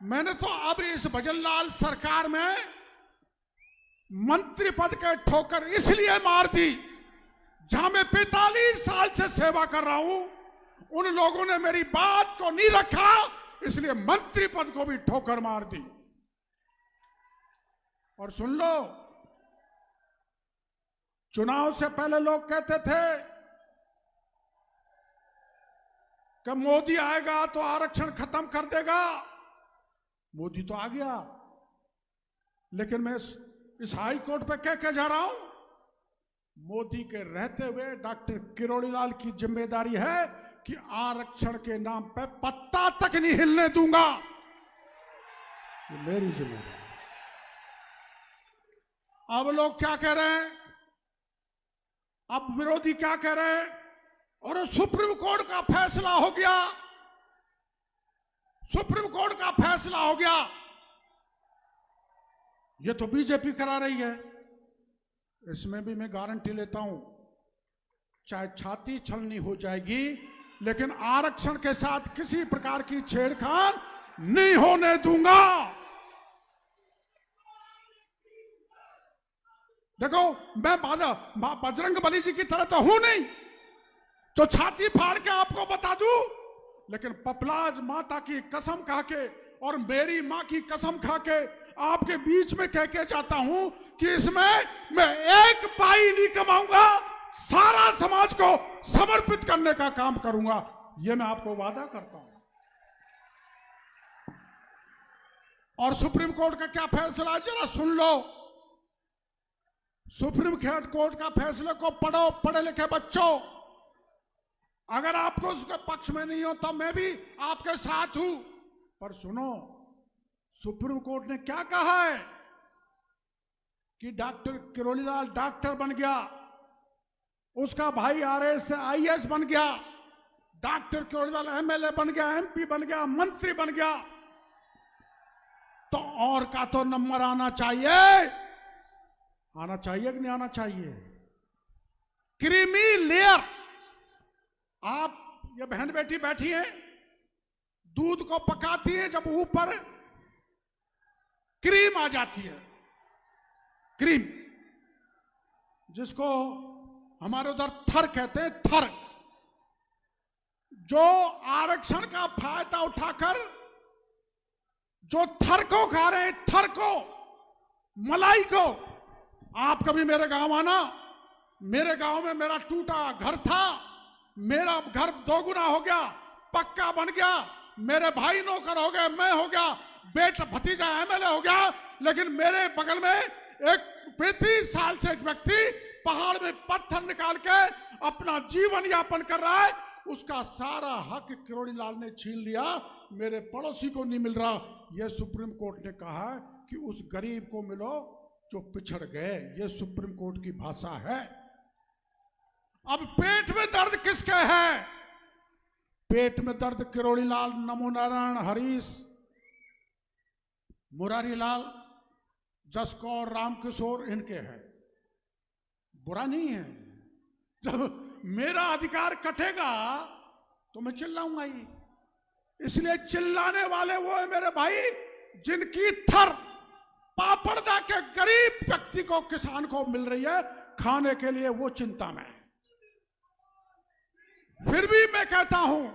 मैंने तो अब इस भजनलाल सरकार में मंत्री पद के ठोकर इसलिए मार दी, जहां मैं 45 साल से सेवा कर रहा हूं, उन लोगों ने मेरी बात को नहीं रखा, इसलिए मंत्री पद को भी ठोकर मार दी। और सुन लो, चुनाव से पहले लोग कहते थे कि मोदी आएगा तो आरक्षण खत्म कर देगा। मोदी तो आ गया, लेकिन मैं इस हाई कोर्ट पे कह के जा रहा हूं, मोदी के रहते हुए डॉक्टर किरोड़ीलाल की जिम्मेदारी है कि आरक्षण के नाम पे पत्ता तक नहीं हिलने दूंगा। ये मेरी जिम्मेदारी। अब लोग क्या कह रहे हैं, अब विरोधी क्या कह रहे हैं, और सुप्रीम कोर्ट का फैसला हो गया, सुप्रीम कोर्ट का फैसला हो गया। ये तो बीजेपी करा रही है। इसमें भी मैं गारंटी लेता हूं, चाहे छाती छलनी हो जाएगी, लेकिन आरक्षण के साथ किसी प्रकार की छेड़खानी नहीं होने दूंगा। देखो, मैं बजरंग बली जी की तरह तो हूं नहीं जो छाती फाड़ के आपको बता दूं, लेकिन पपलाज माता की कसम खा के और मेरी मां की कसम खा के आपके बीच में कह के जाता हूं कि इसमें मैं एक पाई नहीं कमाऊंगा, सारा समाज को समर्पित करने का काम करूंगा। यह मैं आपको वादा करता हूं। और सुप्रीम कोर्ट का क्या फैसला, जरा सुन लो। सुप्रीम कोर्ट का फैसले को पढ़ो, पढ़े लिखे बच्चों। अगर आपको उसके पक्ष में नहीं हो तो मैं भी आपके साथ हूं, पर सुनो, सुप्रीम कोर्ट ने क्या कहा है कि डॉक्टर किरोड़ीलाल डॉक्टर बन गया, उसका भाई आरएएस से आईएएस बन गया, डॉक्टर किरोड़ीलाल एमएलए बन गया, एमपी बन गया, मंत्री बन गया, तो और का तो नंबर आना चाहिए। आना चाहिए कि नहीं आना चाहिए? Creamy layer. आप ये बहन बेटी बैठी है, दूध को पकाती है, जब ऊपर क्रीम आ जाती है, क्रीम, जिसको हमारे उधर थर कहते हैं, थर, जो आरक्षण का फायदा उठाकर जो थर को खा रहे हैं, थर को, मलाई को। आप कभी मेरे गांव आना, मेरे गांव में मेरा टूटा घर था, मेरा घर दोगुना हो गया, पक्का बन गया, मेरे भाई नौकर हो गए, मैं हो गया, बेटा भतीजा एमएलए हो गया, लेकिन मेरे बगल में एक 35 साल से एक व्यक्ति पहाड़ में पत्थर निकाल के अपना जीवन यापन कर रहा है, उसका सारा हक किरोड़ीलाल ने छीन लिया, मेरे पड़ोसी को नहीं मिल रहा। यह सुप्रीम कोर्ट ने कहा कि उस गरीब को मिलो जो पिछड़ गए। यह सुप्रीम कोर्ट की भाषा है। अब पेट में दर्द किसके है? पेट में दर्द किरोड़ीलाल, नमो नारायण, हरीश, मुरारीलाल, जसकौर, रामकिशोर, इनके है। बुरा नहीं है। जब मेरा अधिकार कटेगा तो मैं चिल्लाऊंगा ही। इसलिए चिल्लाने वाले वो है मेरे भाई जिनकी थर पापड़दा के गरीब व्यक्ति को, किसान को मिल रही है खाने के लिए, वो चिंता में है। फिर भी मैं कहता हूं,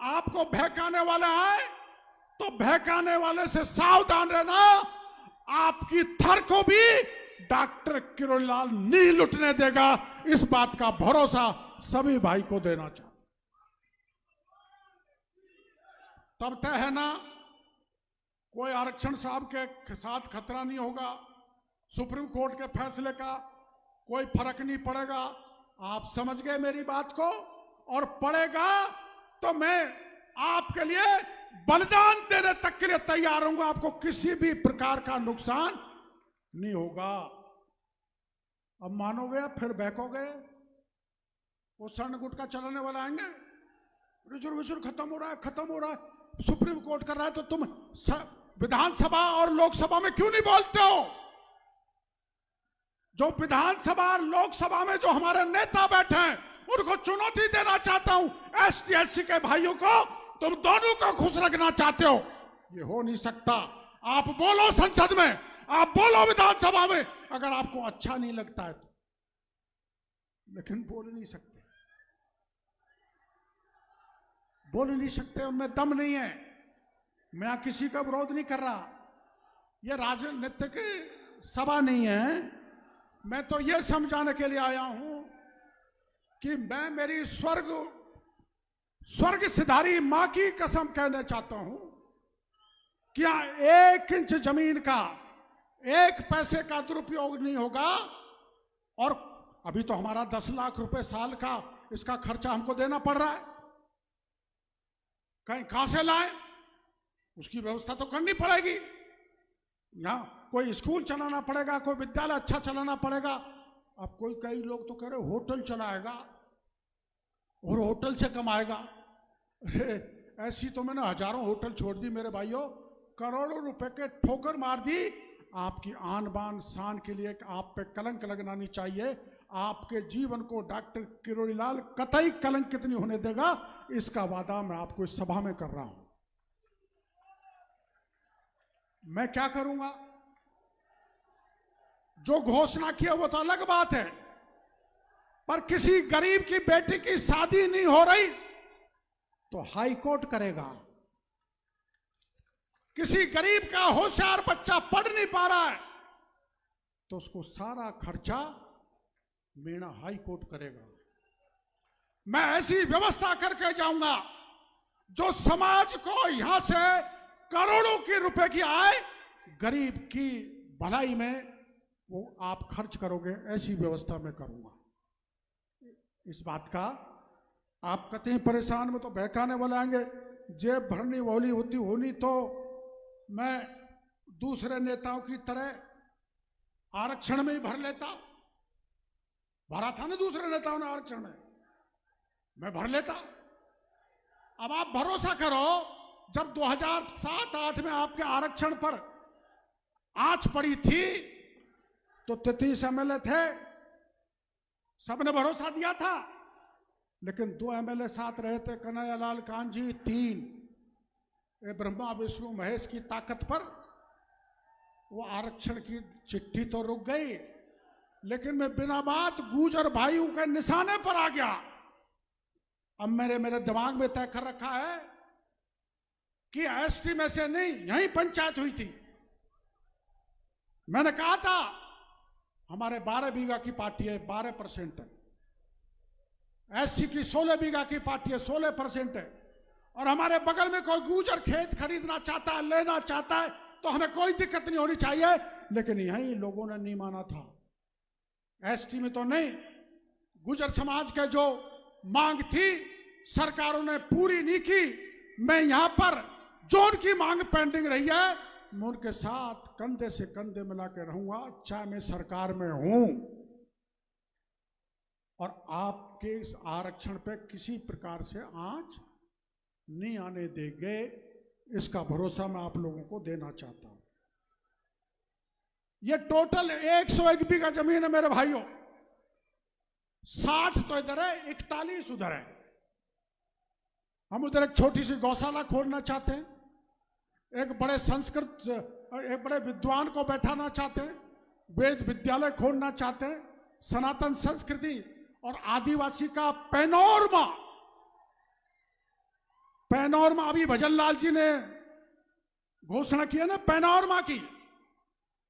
आपको बहकाने वाला है तो बहकाने वाले से सावधान रहना। आपकी थर को भी डॉक्टर किरोड़ीलाल नहीं लुटने देगा, इस बात का भरोसा सभी भाई को देना चाहिए। तब तय है ना, कोई आरक्षण साहब के साथ खतरा नहीं होगा, सुप्रीम कोर्ट के फैसले का कोई फर्क नहीं पड़ेगा। आप समझ गए मेरी बात को? और पड़ेगा तो मैं आपके लिए बलिदान देने तक के लिए तैयार हूं। आपको किसी भी प्रकार का नुकसान नहीं होगा। अब मानोगे, फिर बहकोगे, वो स्वर्ण गुटका चलाने वाला आएंगे, रिजर्वेशन खत्म हो रहा है, खत्म हो रहा है, सुप्रीम कोर्ट कर रहा है, तो तुम विधानसभा और लोकसभा में क्यों नहीं बोलते हो? जो विधानसभा और लोकसभा में जो हमारे नेता बैठे हैं, उनको चुनौती देना चाहता हूं। एसटी एससी के भाइयों को तुम दोनों को खुश रखना चाहते हो, ये हो नहीं सकता। आप बोलो संसद में, आप बोलो विधानसभा में, अगर आपको अच्छा नहीं लगता है तो, लेकिन बोल नहीं सकते, बोल नहीं सकते। उनमें दम नहीं है। मैं किसी का विरोध नहीं कर रहा, यह राजनीतिक सभा नहीं है। मैं तो यह समझाने के लिए आया हूं कि मैं मेरी स्वर्ग सिधारी मां की कसम कहना चाहता हूं, क्या 1 इंच जमीन का 1 पैसे का दुरुपयोग नहीं होगा। और अभी तो हमारा 10 लाख रुपए साल का इसका खर्चा हमको देना पड़ रहा है, कहां से लाए, उसकी व्यवस्था तो करनी पड़ेगी। यहाँ कोई स्कूल चलाना पड़ेगा, कोई विद्यालय अच्छा चलाना पड़ेगा। अब कई लोग तो कह रहे होटल चलाएगा और होटल से कमाएगा। ऐसी तो मैंने हजारों होटल छोड़ दी मेरे भाइयों, करोड़ों रुपए के ठोकर मार दी। आपकी आन बान शान के लिए आप पे कलंक लगना नहीं चाहिए। आपके जीवन को डॉक्टर किरोड़ीलाल कतई कलंकित नहीं होने देगा, इसका वादा मैं आपको इस सभा में कर रहा हूं। मैं क्या करूंगा, जो घोषणा की है वो तो अलग बात है, पर किसी गरीब की बेटी की शादी नहीं हो रही तो हाई कोर्ट करेगा। किसी गरीब का होशियार बच्चा पढ़ नहीं पा रहा है तो उसको सारा खर्चा मेरा हाई कोर्ट करेगा। मैं ऐसी व्यवस्था करके जाऊंगा जो समाज को यहां से करोड़ों के रुपए की आय गरीब की भलाई में वो आप खर्च करोगे, ऐसी व्यवस्था मैं करूंगा। इस बात का आप कतई परेशान में तो बहकाने वाले आएंगे, जेब भरनी वाली होनी तो मैं दूसरे नेताओं की तरह आरक्षण में ही भर लेता। भरा था ना दूसरे नेताओं ने आरक्षण में, मैं भर लेता। अब आप भरोसा करो, जब 2007-8 में आपके आरक्षण पर आंच पड़ी थी तो 33 एमएलए थे, सबने भरोसा दिया था। लेकिन 2 एमएलए साथ रहे थे, कन्हैयालाल कांजी 3, ब्रह्मा विष्णु महेश की ताकत पर वो आरक्षण की चिट्ठी तो रुक गई, लेकिन मैं बिना बात गुर्जर भाइयों के निशाने पर आ गया। अब मेरे दिमाग में तय कर रखा है कि एसटी में से नहीं, यहीं पंचायत हुई थी। मैंने कहा था हमारे 12 बीघा की पार्टी है, 12% है, एससी की 16 बीघा की पार्टी है, 16% है, और हमारे बगल में कोई गुर्जर खेत खरीदना चाहता है, लेना चाहता है तो हमें कोई दिक्कत नहीं होनी चाहिए। लेकिन यहीं लोगों ने नहीं माना था, एसटी में तो नहीं। गुर्जर समाज के जो मांग थी सरकारों ने पूरी नहीं की। मैं यहां पर जो उनकी मांग पेंडिंग रही है मैं उनके साथ कंधे से कंधे मिला के रहूंगा, चाहे मैं सरकार में हूं। और आपके इस आरक्षण पे किसी प्रकार से आंच नहीं आने देंगे, इसका भरोसा मैं आप लोगों को देना चाहता हूं। ये टोटल 101 बीघा जमीन है मेरे भाइयों, 60 तो इधर है, 41 उधर है। हम उधर एक छोटी सी गौशाला खोलना चाहते हैं, एक बड़े विद्वान को बैठाना चाहते हैं, वेद विद्यालय खोलना चाहते हैं, सनातन संस्कृति और आदिवासी का पैनोरमा अभी भजन लाल जी ने घोषणा की है ना पैनोरमा की,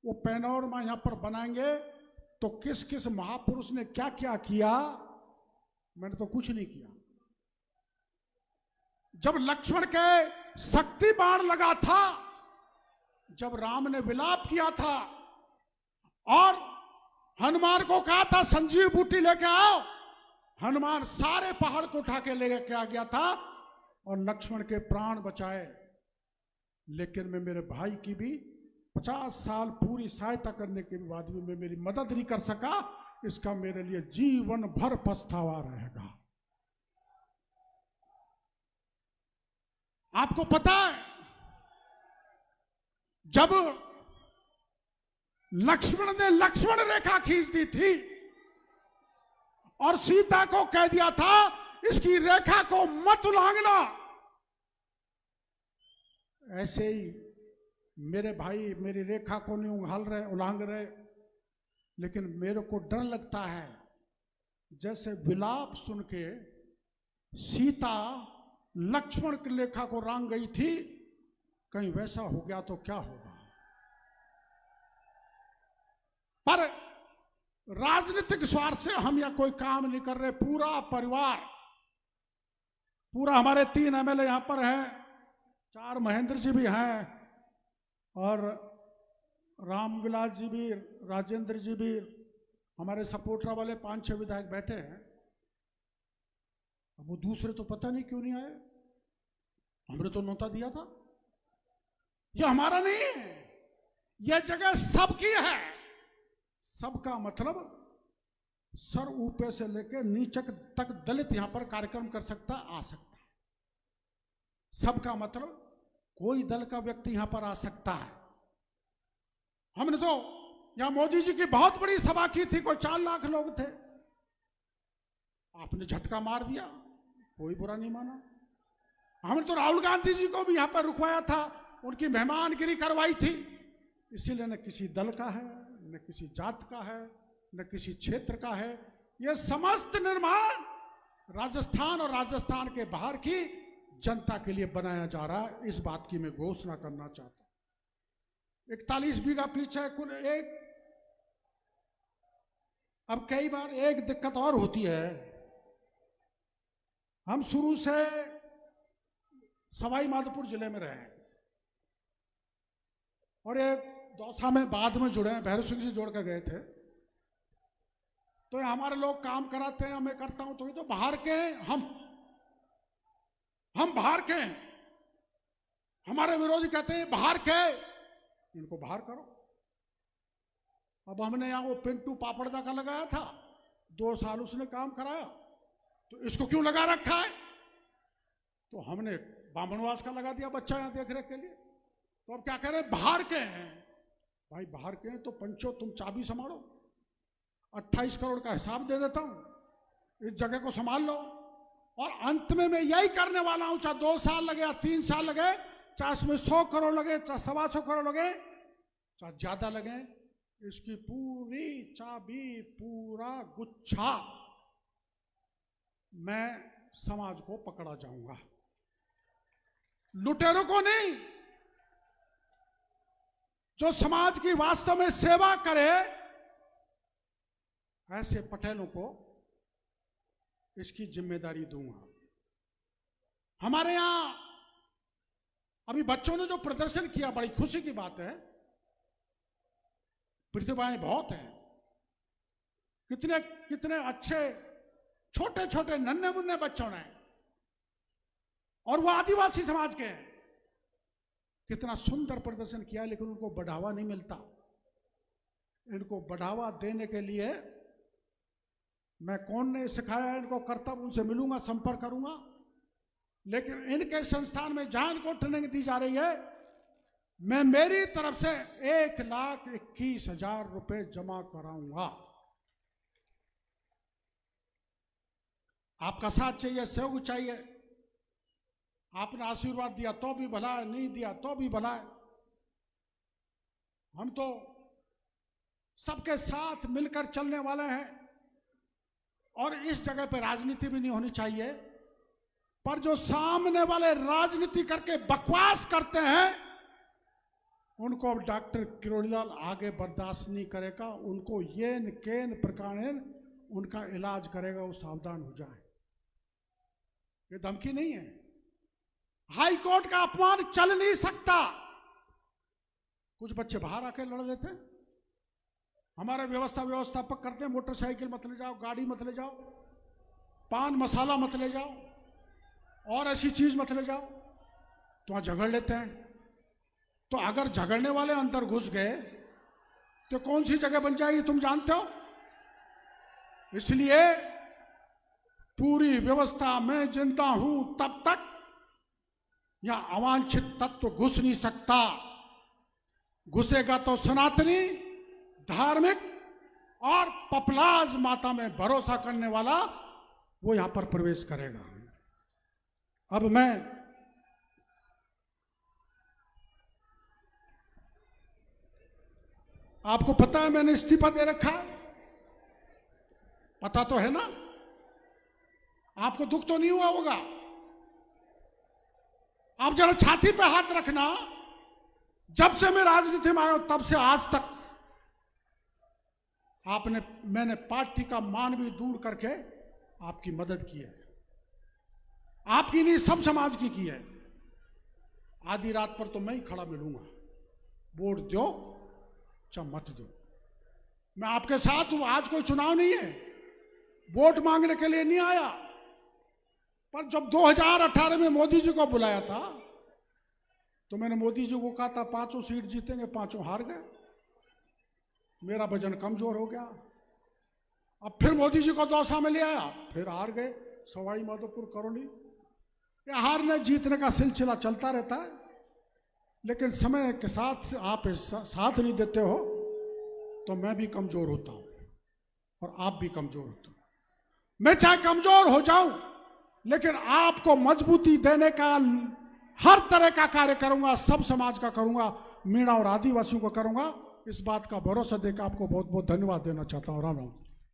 वो पैनोरमा यहां पर बनाएंगे तो किस किस महापुरुष ने क्या क्या किया, मैंने तो कुछ नहीं किया। जब लक्ष्मण के शक्ति बाण लगा था, जब राम ने विलाप किया था और हनुमान को कहा था संजीव बूटी लेके आओ, हनुमान सारे पहाड़ को उठा के लेके आ गया था और लक्ष्मण के प्राण बचाए। लेकिन मैं मेरे भाई की भी 50 साल पूरी सहायता करने के बाद भी मैं मेरी मदद नहीं कर सका, इसका मेरे लिए जीवन भर पछतावा रहेगा। आपको पता है जब लक्ष्मण ने लक्ष्मण रेखा खींच दी थी और सीता को कह दिया था इसकी रेखा को मत उल्लंघना, ऐसे ही मेरे भाई मेरी रेखा को नहीं उलांघ रहे, लेकिन मेरे को डर लगता है जैसे विलाप सुन के सीता लक्ष्मण की रेखा को रांग गई थी, कहीं वैसा हो गया तो क्या होगा। पर राजनीतिक स्वार्थ से हम या कोई काम नहीं कर रहे। पूरा परिवार, पूरा हमारे 3 एमएलए यहां पर हैं, 4 महेंद्र जी भी हैं और रामविलास जी भी, राजेंद्र जी भी, हमारे सपोर्टर वाले 5-6 विधायक बैठे हैं। अब वो दूसरे तो पता नहीं क्यों नहीं आए, हमने तो न्योता दिया था। ये हमारा नहीं है, यह जगह सबकी है। सबका मतलब सर ऊपर से लेकर नीचे तक दलित यहां पर कार्यक्रम कर सकता, आ सकता है। सबका मतलब कोई दल का व्यक्ति यहां पर आ सकता है। हमने तो यहां मोदी जी की बहुत बड़ी सभा की थी, कोई 4 लाख लोग थे, आपने झटका मार दिया, कोई बुरा नहीं माना। हमने तो राहुल गांधी जी को भी यहां पर रुकवाया था, उनकी मेहमानगिरी करवाई थी। इसीलिए न किसी दल का है, न किसी जात का है, न किसी क्षेत्र का है। यह समस्त निर्माण राजस्थान और राजस्थान के बाहर की जनता के लिए बनाया जा रहा है। इस बात की मैं घोषणा करना चाहता हूं। 41 बीघा पीछे कुल एक। अब कई बार एक दिक्कत और होती है, हम शुरू से सवाई माधोपुर जिले में रहे और ये दौसा में बाद में जुड़े हैं, भैरव सिंह जी जोड़ कर गए थे। तो हमारे लोग काम कराते हैं, मैं करता हूं, तो ये तो बाहर के हैं, हम बाहर के हैं। हमारे विरोधी कहते हैं बाहर के, इनको बाहर करो। अब हमने यहां वो पिंटू पापड़दा का लगाया था, 2 साल उसने काम कराया, तो इसको क्यों लगा रखा है? तो हमने बामनवास का लगा दिया बच्चा यहां देख रेख के लिए। तो अब क्या कह रहे हैं, बाहर के हैं। भाई बाहर के हैं तो पंचो तुम चाबी संभालो, 28 करोड़ का हिसाब दे देता हूं, इस जगह को संभाल लो। और अंत में मैं यही करने वाला हूं, चाहे 2 साल लगे या 3 साल लगे, चाहे इसमें 100 करोड़ लगे, चाहे 125 करोड़ लगे, चाहे ज्यादा लगे, इसकी पूरी चाबी, पूरा गुच्छा मैं समाज को पकड़ा जाऊंगा, लुटेरों को नहीं। जो समाज की वास्तव में सेवा करे, ऐसे पटेलों को इसकी जिम्मेदारी दूंगा। हमारे यहां अभी बच्चों ने जो प्रदर्शन किया, बड़ी खुशी की बात है। प्रतिभाएं बहुत हैं, कितने कितने अच्छे छोटे छोटे नन्हे मुन्ने बच्चों ने, और वो आदिवासी समाज के हैं। कितना सुंदर प्रदर्शन किया, लेकिन उनको बढ़ावा नहीं मिलता। इनको बढ़ावा देने के लिए मैं, कौन ने सिखाया इनको कर्तव्य, उनसे मिलूंगा, संपर्क करूंगा। लेकिन इनके संस्थान में जहां इनको ट्रेनिंग दी जा रही है, मैं मेरी तरफ से 1,21,000 रुपए जमा कराऊंगा। आपका साथ चाहिए, सहयोग चाहिए। आपने आशीर्वाद दिया तो भी भला है, नहीं दिया तो भी भला है। हम तो सबके साथ मिलकर चलने वाले हैं, और इस जगह पे राजनीति भी नहीं होनी चाहिए। पर जो सामने वाले राजनीति करके बकवास करते हैं, उनको अब डॉक्टर किरोड़ीलाल आगे बर्दाश्त नहीं करेगा। उनको येन केन प्रकार उनका इलाज करेगा, वो सावधान हो जाए। ये धमकी नहीं है। हाई कोर्ट का अपमान चल नहीं सकता। कुछ बच्चे बाहर आके लड़ लेते हैं, हमारे व्यवस्थापक करते हैं, मोटरसाइकिल मत ले जाओ, गाड़ी मत ले जाओ, पान मसाला मत ले जाओ, और ऐसी चीज मत ले जाओ, तो वहां झगड़ लेते हैं। तो अगर झगड़ने वाले अंदर घुस गए तो कौन सी जगह बन जाएगी, तुम जानते हो। इसलिए पूरी व्यवस्था में जिंदा हूं तब तक यहां अवांछित तत्व घुस नहीं सकता। घुसेगा तो सनातनी, धार्मिक और पपलाज माता में भरोसा करने वाला वो यहां पर प्रवेश करेगा। अब मैं आपको पता है मैंने इस्तीफा दे रखा है? पता तो है ना? आपको दुख तो नहीं हुआ होगा? आप जरा छाती पे हाथ रखना, जब से मैं राजनीति में आया हूं तब से आज तक मैंने पार्टी का मान भी दूर करके आपकी मदद की है। आपकी नहीं, सब समाज की है। आधी रात पर तो मैं ही खड़ा मिलूंगा, वोट दो चाहे मत दो, मैं आपके साथ हूं। आज कोई चुनाव नहीं है, वोट मांगने के लिए नहीं आया। पर जब 2018 में मोदी जी को बुलाया था तो मैंने मोदी जी को कहा था 5 सीट जीतेंगे, 5 हार गए, मेरा वजन कमजोर हो गया। अब फिर मोदी जी को दौसा में ले आया, फिर हार गए सवाई माधोपुर करौली। ये हारने जीतने का सिलसिला चलता रहता है, लेकिन समय के साथ आप साथ नहीं देते हो तो मैं भी कमजोर होता हूं और आप भी कमजोर होते हो। मैं चाहे कमजोर हो जाऊं, लेकिन आपको मजबूती देने का हर तरह का कार्य करूंगा, सब समाज का करूंगा, मीणा और आदिवासियों को करूंगा। इस बात का भरोसा देकर आपको बहुत बहुत धन्यवाद देना चाहता हूं। राम राम।